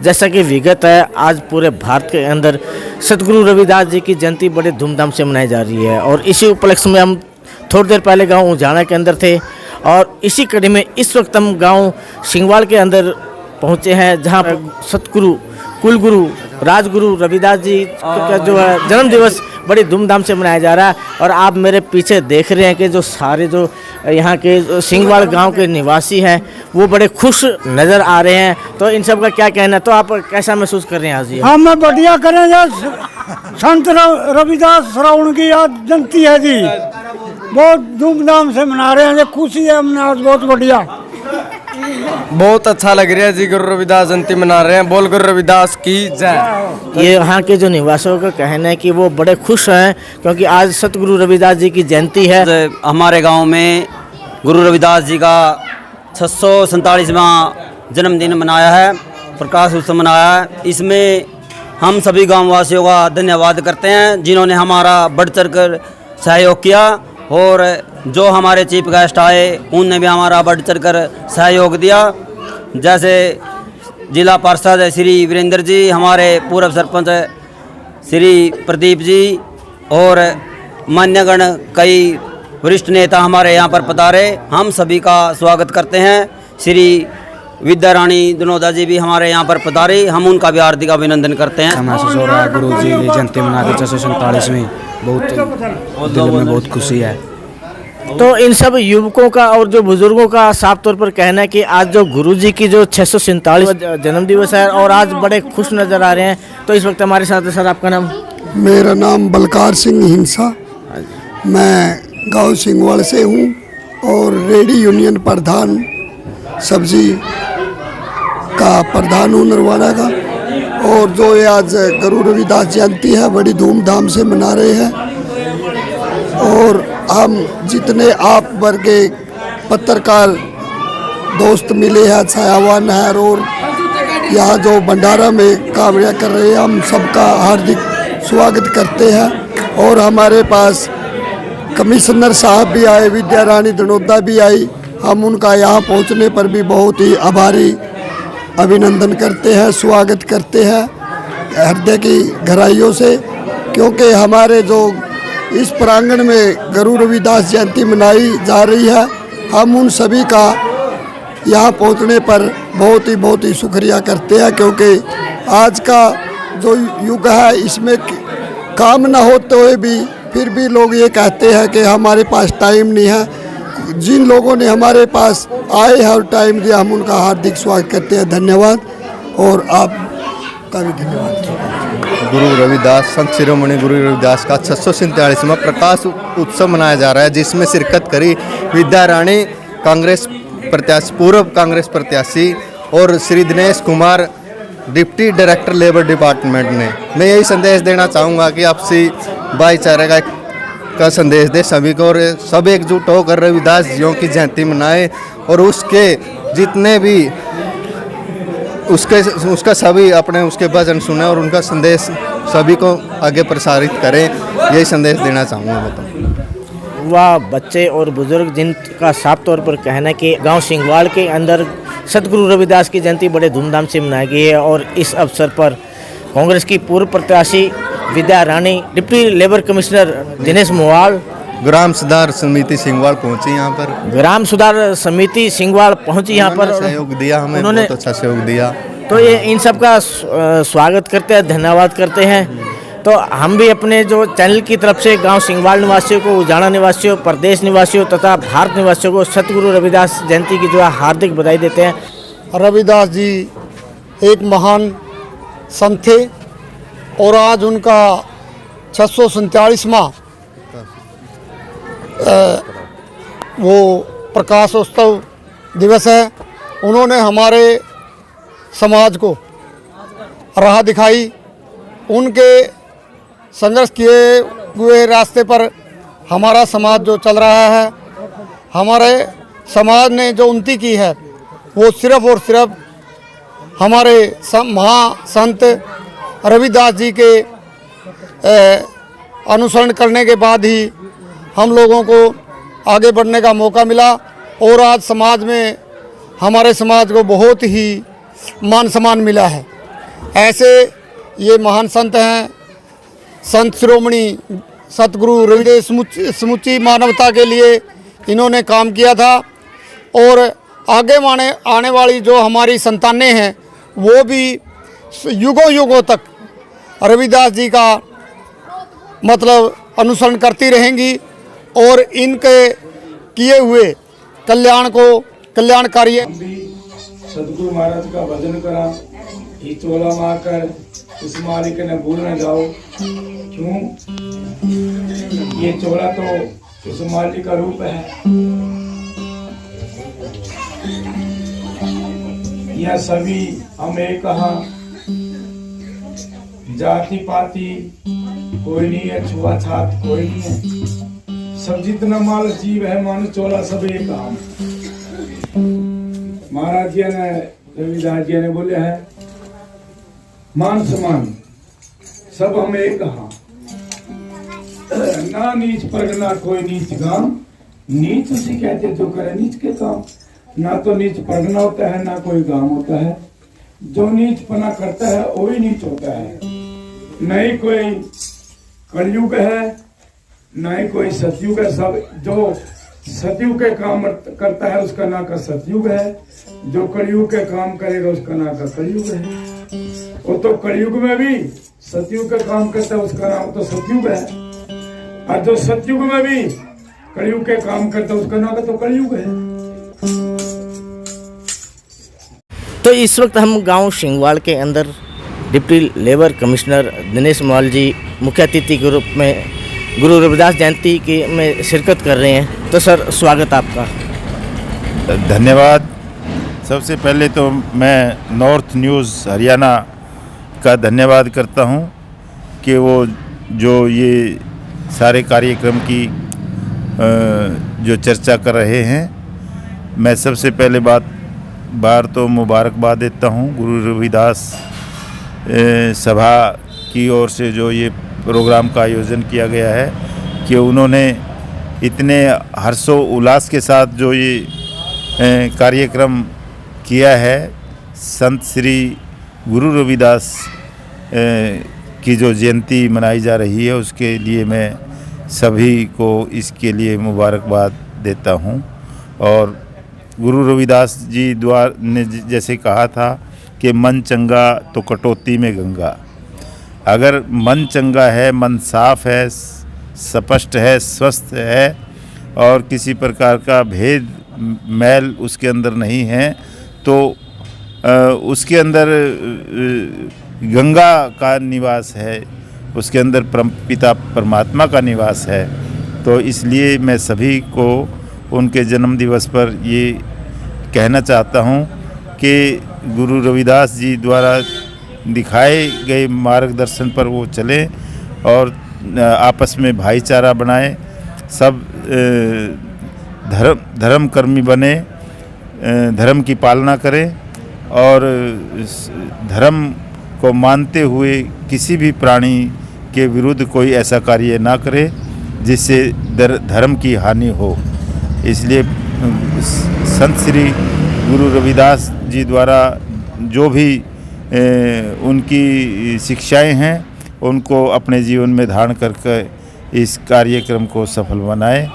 जैसा कि विगत है, आज पूरे भारत के अंदर सतगुरु रविदास जी की जयंती बड़े धूमधाम से मनाई जा रही है और इसी उपलक्ष्य में हम थोड़ी देर पहले गांव उजाना के अंदर थे और इसी कड़ी में इस वक्त हम गांव सिंगवाल के अंदर पहुंचे हैं, जहां सतगुरु कुलगुरु राजगुरु रविदास जी का जो है जन्म दिवस बड़ी धूमधाम से मनाया जा रहा है। और आप मेरे पीछे देख रहे हैं कि जो सारे जो यहाँ के सिंगवाल गांव के निवासी हैं वो बड़े खुश नज़र आ रहे हैं। तो इन सब का क्या कहना है, तो आप कैसा महसूस कर रहे हैं आज ये? हम बढ़िया करेंगे। संत रविदास श्रावण की आज जयंती है जी, बहुत धूमधाम से मना रहे हैं जी, खुशी है हमने आज, बहुत बढ़िया, बहुत अच्छा लग रहा है जी। गुरु रविदास जयंती मना रहे हैं, बोल गुरु रविदास की जय। ये यहाँ के जो निवासियों का कहना है कि वो बड़े खुश हैं क्योंकि आज सतगुरु रविदास जी की जयंती है। हमारे गांव में गुरु रविदास जी का 647वां जन्मदिन मनाया है, प्रकाश उत्सव मनाया है। इसमें हम सभी गांववासियों का धन्यवाद करते हैं जिन्होंने हमारा बढ़ चढ़ कर सहयोग किया और जो हमारे चीफ गेस्ट आए उनने भी हमारा बढ़ चढ़ कर सहयोग दिया। जैसे जिला पार्षद श्री वीरेंद्र जी, हमारे पूर्व सरपंच श्री प्रदीप जी और मान्यगण कई वरिष्ठ नेता हमारे यहाँ पर पधारे, हम सभी का स्वागत करते हैं। श्री विद्या रानी दनोदा जी भी हमारे यहाँ पर पधारे, हम उनका भी हार्दिक अभिनंदन करते हैं। गुरु जी की जयंती मना के 647 बहुत दिल में बहुत खुशी है। तो इन सब युवकों का और जो बुजुर्गों का साफ तौर पर कहना है कि आज जो गुरु जी की जो 647 जन्म दिवस है और आज बड़े खुश नज़र आ रहे हैं। तो इस वक्त हमारे साथ है सर, आपका नाम? मेरा नाम बलकार सिंह हिंसा, मैं गांव सिंगवाल से हूँ और रेडी यूनियन प्रधान सब्जी का प्रधान हूँ नरवाड़ा का। और जो ये आज गुरु रविदास जयंती है बड़ी धूमधाम से मना रहे हैं और हम जितने आप वर्ग के पत्रकार दोस्त मिले हैं, छायावान है और यहाँ जो भंडारा में कामयाब कर रहे हैं, हम सबका हार्दिक स्वागत करते हैं। और हमारे पास कमिश्नर साहब भी आए, विद्या रानी दनोदा भी आई, हम उनका यहाँ पहुँचने पर भी बहुत ही आभारी अभिनंदन करते हैं, स्वागत करते हैं हृदय की गहराइयों से, क्योंकि हमारे जो इस प्रांगण में गुरु रविदास जयंती मनाई जा रही है, हम उन सभी का यहाँ पहुँचने पर बहुत ही शुक्रिया करते हैं। क्योंकि आज का जो युग है इसमें काम ना होते हुए भी फिर भी लोग ये कहते हैं कि हमारे पास टाइम नहीं है। जिन लोगों ने हमारे पास आए हैं और टाइम दिया, हम उनका हार्दिक स्वागत करते हैं। धन्यवाद और आपका भी धन्यवाद। गुरु रविदास संत शिरोमणि गुरु रविदास का 647वां प्रकाश उत्सव मनाया जा रहा है, जिसमें शिरकत करी विद्या रानी कांग्रेस प्रत्याशी, पूर्व कांग्रेस प्रत्याशी और Shri Dinesh Kumar deputy director labour department ने। मैं यही संदेश देना चाहूँगा कि आपसी भाईचारे का संदेश दे सभी को और सब एकजुट होकर रविदास जियों की जयंती मनाएं और उसके जितने भी उसका सभी अपने उसके भजन सुने और उनका संदेश सभी को आगे प्रसारित करें, यही संदेश देना चाहूँगा मैं तो। वह बच्चे और बुजुर्ग जिनका साफ तौर पर कहना है कि गांव सिंगवाल के अंदर सतगुरु रविदास की जयंती बड़े धूमधाम से मनाई गई है और इस अवसर पर कांग्रेस की पूर्व प्रत्याशी विद्या रानी, डिप्टी लेबर कमिश्नर दिनेश मोवाल, ग्राम सुधार समिति सिंगवाल पहुंची यहाँ पर, ग्राम सुधार समिति सिंगवाल पहुंची यहाँ पर, सहयोग दिया हमें, उन्होंने बहुत अच्छा सहयोग दिया। तो ये इन सब का स्वागत करते हैं, धन्यवाद करते हैं। तो हम भी अपने जो चैनल की तरफ से गांव सिंगवाल निवासियों को, उजाना निवासियों, प्रदेश निवासियों तथा भारत निवासियों को सतगुरु रविदास जयंती की जो है हार्दिक बधाई देते हैं। रविदास जी एक महान संत थे और आज उनका 647वां वो प्रकाशोत्सव दिवस है। उन्होंने हमारे समाज को राह दिखाई, उनके संघर्ष किए हुए रास्ते पर हमारा समाज जो चल रहा है, हमारे समाज ने जो उन्नति की है वो सिर्फ और सिर्फ हमारे महासंत रविदास जी के अनुसरण करने के बाद ही हम लोगों को आगे बढ़ने का मौका मिला और आज समाज में हमारे समाज को बहुत ही मान सम्मान मिला है। ऐसे ये महान संत हैं, संत शिरोमणि सतगुरु रविदास समूची मानवता के लिए इन्होंने काम किया था और आगे आने वाली जो हमारी संतानें हैं वो भी युगों युगों तक रविदास जी का मतलब अनुसरण करती रहेंगी और इनके किए हुए कल्याण को कल्याणकारी सतगुरु महाराज का भजन करा, ये चोला मारकर उस मालिक ने भूल न जाओ। क्यों? ये चोला तो उस मालिक का रूप है। यह सभी हम एक कहा, जाति पाति कोई नहीं है, छुआछात कोई नहीं है, सब जितना माल जीव है मानो चोला सब एक कहा। महाराज जी ने रविदास जी ने बोले हैं मान सम्मान सब हम एक कहा, ना नीच पर ना कोई नीच काम, नीच उसे कहते जो करे नीच के काम। ना तो नीच पढ़ना होता है ना कोई काम होता है, जो नीच पना करता है वही नीच होता है। नहीं कोई कलयुग है ना ही कोई सतयुग है। सब जो सतयुग के काम करता है उसका नाम का सतयुग है, जो कलयुग के काम करेगा उसका नाम का कलयुग है। वो तो कलयुग में भी सतयुग का काम करता है उसका नाम तो सतयुग है, और जो सतयुग में भी कलयुग के काम करता है उसका नाम का तो कलयुग है। तो इस वक्त हम गांव सिंगवाल के अंदर डिप्टी लेबर कमिश्नर दिनेश मोल जी मुख्य अतिथि के रूप में गुरु रविदास जयंती के में शिरकत कर रहे हैं। तो सर स्वागत आपका। धन्यवाद। सबसे पहले तो मैं नॉर्थ न्यूज़ हरियाणा का धन्यवाद करता हूं कि वो जो ये सारे कार्यक्रम की जो चर्चा कर रहे हैं। मैं सबसे पहले बार तो मुबारकबाद देता हूं गुरु रविदास सभा की ओर से जो ये प्रोग्राम का आयोजन किया गया है कि उन्होंने इतने हर्षो उल्लास के साथ जो ये कार्यक्रम किया है। संत श्री गुरु रविदास की जो जयंती मनाई जा रही है उसके लिए मैं सभी को इसके लिए मुबारकबाद देता हूं। और गुरु रविदास जी द्वारा ने जैसे कहा था कि मन चंगा तो कटौती में गंगा। अगर मन चंगा है, मन साफ है, स्पष्ट है, स्वस्थ है और किसी प्रकार का भेद मैल उसके अंदर नहीं है तो उसके अंदर गंगा का निवास है, उसके अंदर पिता परमात्मा का निवास है। तो इसलिए मैं सभी को उनके जन्म दिवस पर ये कहना चाहता हूँ कि गुरु रविदास जी द्वारा दिखाए गए मार्गदर्शन पर वो चलें और आपस में भाईचारा बनाएं, सब धर्म कर्मी बने, धर्म की पालना करें और धर्म को मानते हुए किसी भी प्राणी के विरुद्ध कोई ऐसा कार्य ना करे जिससे धर्म की हानि हो। इसलिए संत श्री गुरु रविदास जी द्वारा जो भी उनकी शिक्षाएं हैं उनको अपने जीवन में धारण करके इस कार्यक्रम को सफल बनाएं।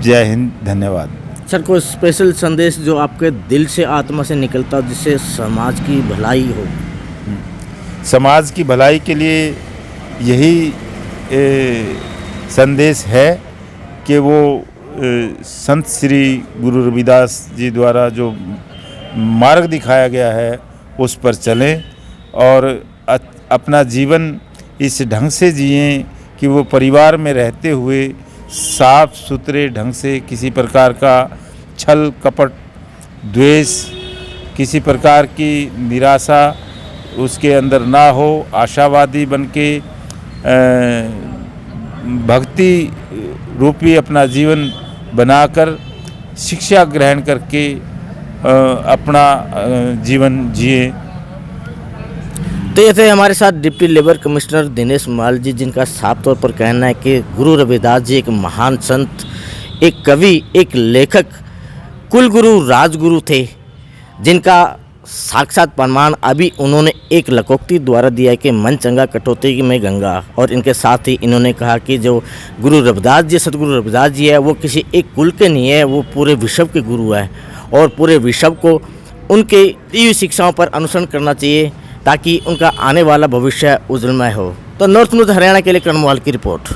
जय हिंद, धन्यवाद। सर कोई स्पेशल संदेश जो आपके दिल से आत्मा से निकलता हो जिससे समाज की भलाई हो? समाज की भलाई के लिए यही संदेश है कि वो संत श्री गुरु रविदास जी द्वारा जो मार्ग दिखाया गया है उस पर चलें और अपना जीवन इस ढंग से जिएं कि वो परिवार में रहते हुए साफ सुथरे ढंग से किसी प्रकार का छल कपट द्वेष, किसी प्रकार की निराशा उसके अंदर ना हो, आशावादी बनके भक्ति रूपी अपना जीवन बनाकर शिक्षा ग्रहण करके अपना जीवन जिए। तो ये थे हमारे साथ डिप्टी लेबर कमिश्नर दिनेश माल जी, जिनका साफ तौर पर कहना है कि गुरु रविदास जी एक महान संत, एक कवि, एक लेखक, कुलगुरु, राजगुरु थे, जिनका साक्षात प्रमाण अभी उन्होंने एक लकोक्ति द्वारा दिया है कि मन चंगा कटौती में गंगा। और इनके साथ ही इन्होंने कहा कि जो गुरु रविदास जी, सतगुरु रविदास जी है, वो किसी एक कुल के नहीं है, वो पूरे विश्व के गुरु है और पूरे विश्व को उनके दी हुई शिक्षाओं पर अनुसरण करना चाहिए ताकि उनका आने वाला भविष्य उज्जवलमय हो। तो नॉर्थ न्यूज़ हरियाणा के लिए कर्णवाल की रिपोर्ट।